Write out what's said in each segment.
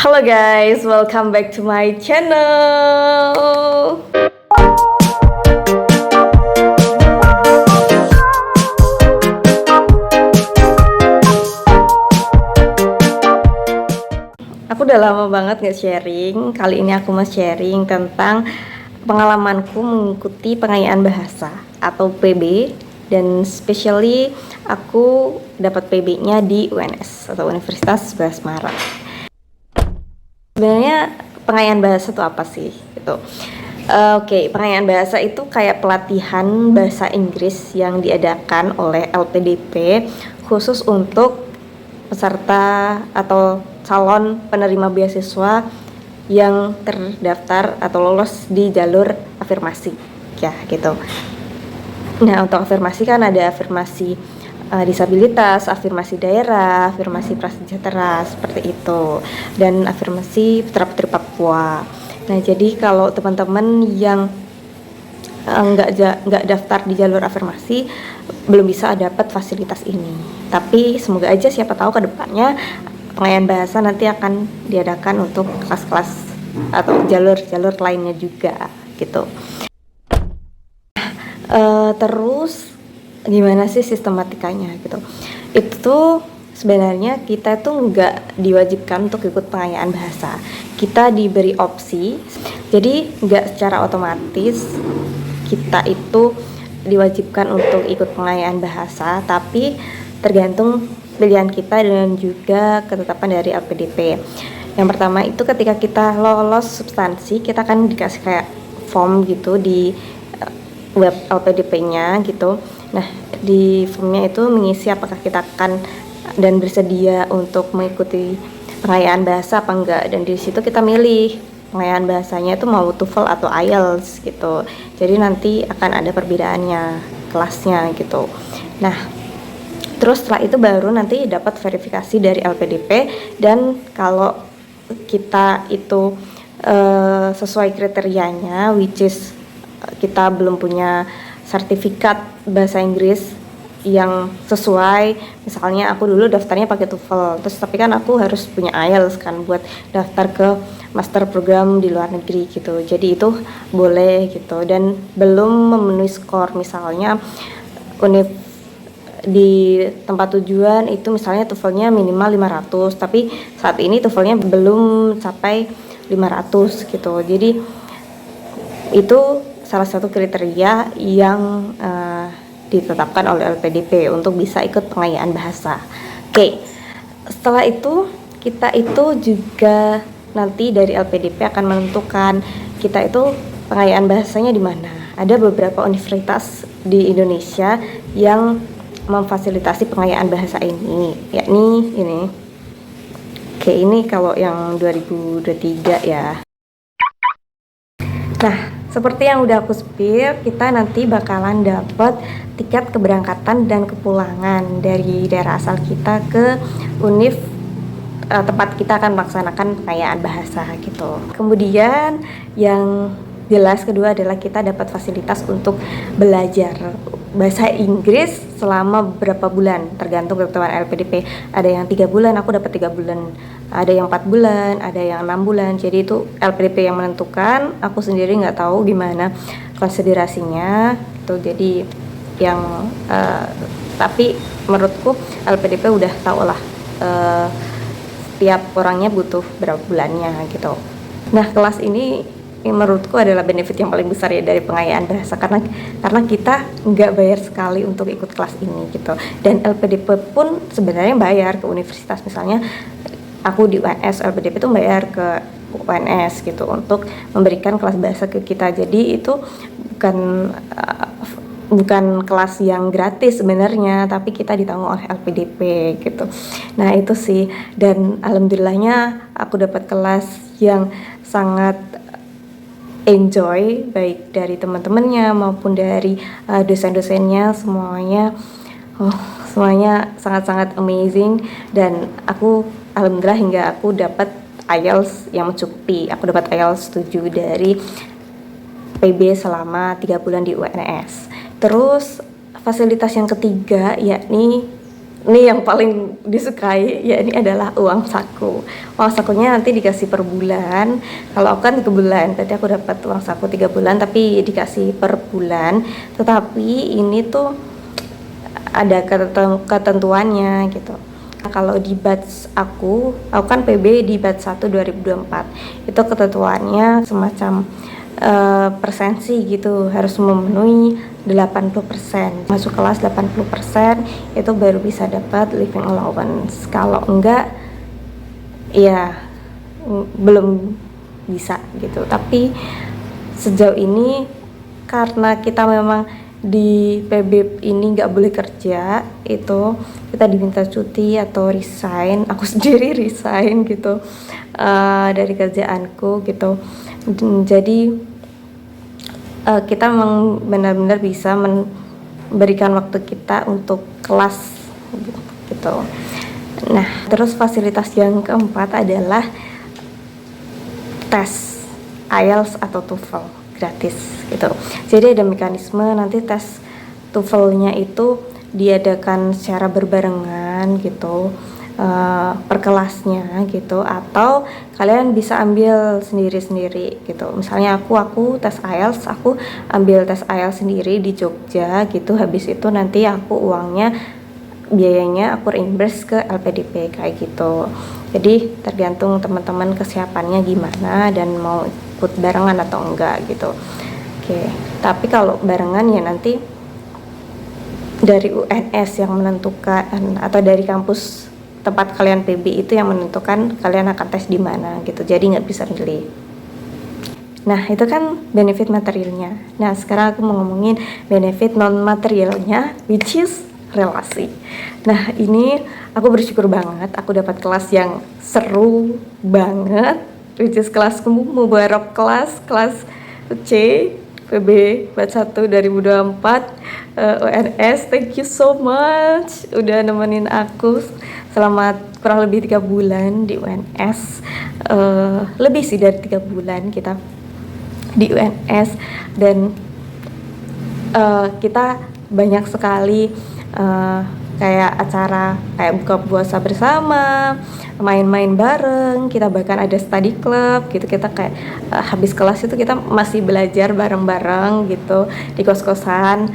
Halo guys, welcome back to my channel. Aku udah lama banget nggak sharing. Kali ini aku mau sharing tentang pengalamanku mengikuti pengayaan bahasa atau PB, dan especially aku dapat PB-nya di UNS atau Universitas 11 Maret. Sebenarnya pengayaan bahasa itu apa sih? Gitu. Oke, pengayaan bahasa itu kayak pelatihan bahasa Inggris yang diadakan oleh LPDP khusus untuk peserta atau calon penerima beasiswa yang terdaftar atau lolos di jalur afirmasi, ya gitu. Nah, untuk afirmasi kan ada afirmasi disabilitas, afirmasi daerah, afirmasi prasejahtera seperti itu, dan afirmasi Putra Putri Papua. Nah, jadi kalau teman-teman yang nggak daftar di jalur afirmasi belum bisa dapat fasilitas ini. Tapi semoga aja siapa tahu kedepannya pengayaan bahasa nanti akan diadakan untuk kelas-kelas atau jalur-jalur lainnya juga gitu. Terus gimana sih sistematikanya gitu? Itu tuh sebenarnya kita tuh nggak diwajibkan untuk ikut pengayaan bahasa. Kita diberi opsi, jadi nggak secara otomatis kita itu diwajibkan untuk ikut pengayaan bahasa, tapi tergantung pilihan kita dan juga ketetapan dari LPDP. Yang pertama itu ketika kita lolos substansi, kita kan dikasih kayak form gitu di web LPDP-nya gitu. Nah, di formnya itu mengisi apakah kita akan dan bersedia untuk mengikuti pengayaan bahasa apa enggak, dan di situ kita milih pengayaan bahasanya itu mau TOEFL atau IELTS gitu. Jadi nanti akan ada perbedaannya kelasnya gitu. Nah, terus setelah itu baru nanti dapat verifikasi dari LPDP, dan kalau kita itu sesuai kriterianya, which is kita belum punya sertifikat bahasa Inggris yang sesuai. Misalnya aku dulu daftarnya pakai TOEFL, terus tapi kan aku harus punya IELTS kan buat daftar ke master program di luar negeri gitu. Jadi itu boleh gitu, dan belum memenuhi skor, misalnya univ di tempat tujuan itu misalnya TOEFL-nya minimal 500, tapi saat ini TOEFL-nya belum sampai 500 gitu. Jadi itu salah satu kriteria yang ditetapkan oleh LPDP untuk bisa ikut pengayaan bahasa. Oke, setelah itu kita itu juga nanti dari LPDP akan menentukan kita itu pengayaan bahasanya di mana. Ada beberapa universitas di Indonesia yang memfasilitasi pengayaan bahasa ini, yakni ini. Oke, ini kalau yang 2023 ya. Nah, seperti yang udah aku spill, kita nanti bakalan dapat tiket keberangkatan dan kepulangan dari daerah asal kita ke univ tempat kita akan melaksanakan pengayaan bahasa gitu. Kemudian yang jelas kedua adalah kita dapat fasilitas untuk belajar bahasa Inggris selama beberapa bulan, tergantung ketentuan LPDP. Ada yang 3 bulan, aku dapat 3 bulan. Ada yang 4 bulan, ada yang 6 bulan. Jadi itu LPDP yang menentukan. Aku sendiri nggak tahu gimana konsiderasinya. Itu jadi yang tapi menurutku LPDP udah tahu lah setiap orangnya butuh berapa bulannya gitu. Nah, kelas ini menurutku adalah benefit yang paling besar ya dari pengayaan bahasa, karena kita nggak bayar sekali untuk ikut kelas ini gitu, dan LPDP pun sebenarnya bayar ke universitas. Misalnya aku di UNS, LPDP tuh bayar ke UNS gitu untuk memberikan kelas bahasa ke kita. Jadi itu bukan kelas yang gratis sebenarnya, tapi kita ditanggung oleh LPDP gitu. Nah itu sih, dan alhamdulillahnya aku dapat kelas yang sangat enjoy, baik dari teman-temannya maupun dari dosen-dosennya, semuanya sangat-sangat amazing. Dan aku alhamdulillah hingga aku dapat IELTS yang mencukupi. Aku dapat IELTS 7 dari PB selama 3 bulan di UNS. Terus fasilitas yang ketiga yakni Ini yang paling disukai, ya ini adalah uang saku. Uang sakunya nanti dikasih per bulan. Kalau aku kan 3 bulan, berarti aku dapat uang saku 3 bulan, tapi dikasih per bulan. Tetapi ini tuh ada ketentuannya gitu. Kalau di batch aku kan PB di batch 1 2024. Itu ketentuannya semacam persensi gitu, harus memenuhi 80%. Masuk kelas 80% itu baru bisa dapat living allowance. Kalau enggak ya belum bisa gitu. Tapi sejauh ini karena kita memang di PB ini nggak boleh kerja, itu kita diminta cuti atau resign. Aku sendiri resign gitu dari kerjaanku gitu. Jadi kita memang benar-benar bisa memberikan waktu kita untuk kelas gitu. Nah, terus fasilitas yang keempat adalah tes IELTS atau TOEFL gratis gitu. Jadi ada mekanisme nanti tes TOEFL-nya itu diadakan secara berbarengan gitu, per kelasnya gitu, atau kalian bisa ambil sendiri-sendiri gitu. Misalnya aku tes IELTS, aku ambil tes IELTS sendiri di Jogja gitu. Habis itu nanti aku biayanya aku reimburse ke LPDP kayak gitu. Jadi tergantung teman-teman kesiapannya gimana dan mau ikut barengan atau enggak gitu. Oke, tapi kalau barengan ya nanti dari UNS yang menentukan, atau dari kampus tempat kalian PB itu yang menentukan kalian akan tes di mana gitu. Jadi nggak bisa milih. Nah, itu kan benefit materialnya. Nah, sekarang aku mau ngomongin benefit non materialnya, which is relasi. Nah, ini aku bersyukur banget aku dapat kelas yang seru banget, which is kelas Mubarok, kelas C PB batch 1 2024 UNS. Thank you so much udah nemenin aku selama kurang lebih 3 bulan di UNS. Lebih sih dari 3 bulan kita di UNS, dan kita banyak sekali kayak acara kayak buka puasa bersama, main-main bareng, kita bahkan ada study club gitu. Kita kayak habis kelas itu kita masih belajar bareng-bareng gitu di kos-kosan,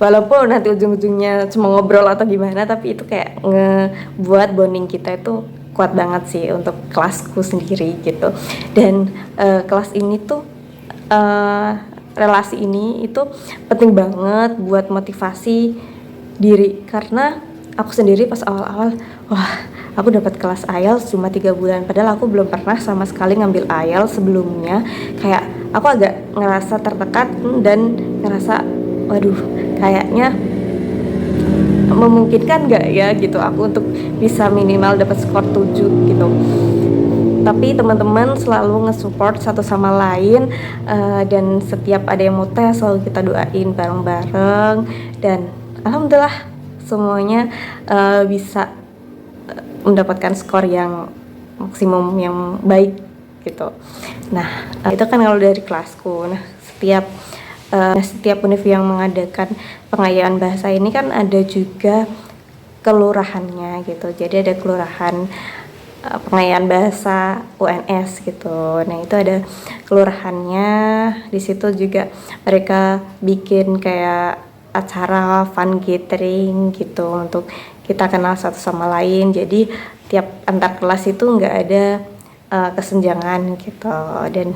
walaupun nanti ujung-ujungnya cuma ngobrol atau gimana, tapi itu kayak ngebuat bonding kita itu kuat banget sih untuk kelasku sendiri gitu. Dan kelas ini tuh relasi ini itu penting banget buat motivasi diri, karena aku sendiri pas awal-awal, wah aku dapat kelas IELTS cuma 3 bulan, padahal aku belum pernah sama sekali ngambil IELTS sebelumnya. Kayak aku agak ngerasa tertekan dan ngerasa waduh, kayaknya memungkinkan gak ya gitu aku untuk bisa minimal dapat skor 7 gitu. Tapi teman-teman selalu nge-support satu sama lain, dan setiap ada yang mau tes selalu kita doain bareng-bareng, dan alhamdulillah semuanya bisa mendapatkan skor yang maksimum yang baik gitu. Nah, itu kan kalau dari kelasku. Nah, setiap univ yang mengadakan pengayaan bahasa ini kan ada juga kelurahannya gitu. Jadi ada kelurahan pengayaan bahasa UNS gitu. Nah, itu ada kelurahannya. Di situ juga mereka bikin kayak acara fun gathering gitu untuk kita kenal satu sama lain. Jadi tiap antar kelas itu nggak ada kesenjangan gitu, dan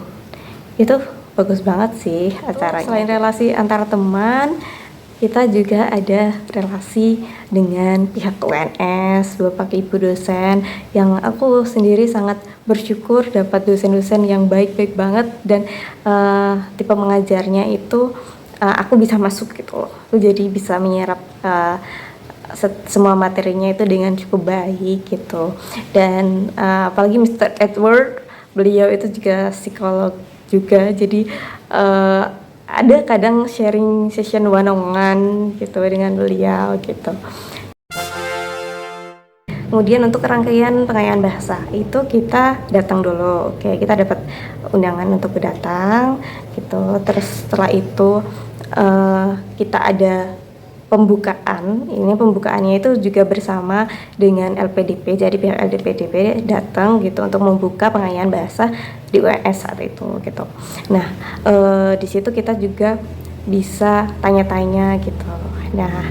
itu bagus banget sih acaranya. Selain relasi antar teman, kita juga ada relasi dengan pihak UNS, Bapak Ibu dosen, yang aku sendiri sangat bersyukur dapat dosen-dosen yang baik-baik banget, dan tipe mengajarnya itu aku bisa masuk gitu loh. Aku jadi bisa menyerap semua materinya itu dengan cukup baik gitu. Dan apalagi Mr. Edward, beliau itu juga psikolog juga, jadi ada kadang sharing session one on one gitu dengan beliau gitu. Kemudian untuk rangkaian pengayaan bahasa itu kita datang dulu, oke, kita dapat undangan untuk datang gitu. Terus setelah itu kita ada pembukaan. Ini pembukaannya itu juga bersama dengan LPDP, jadi pihak LPDP datang gitu untuk membuka pengayaan bahasa di UNS saat itu gitu. Nah, di situ kita juga bisa tanya-tanya gitu. Nah,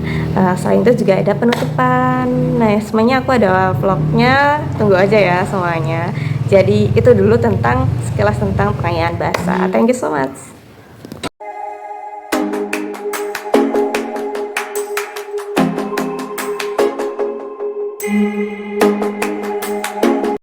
selain itu juga ada penutupan. Nah, semuanya aku ada vlognya, tunggu aja ya semuanya. Jadi itu dulu tentang sekilas tentang pengayaan bahasa. Thank you so much.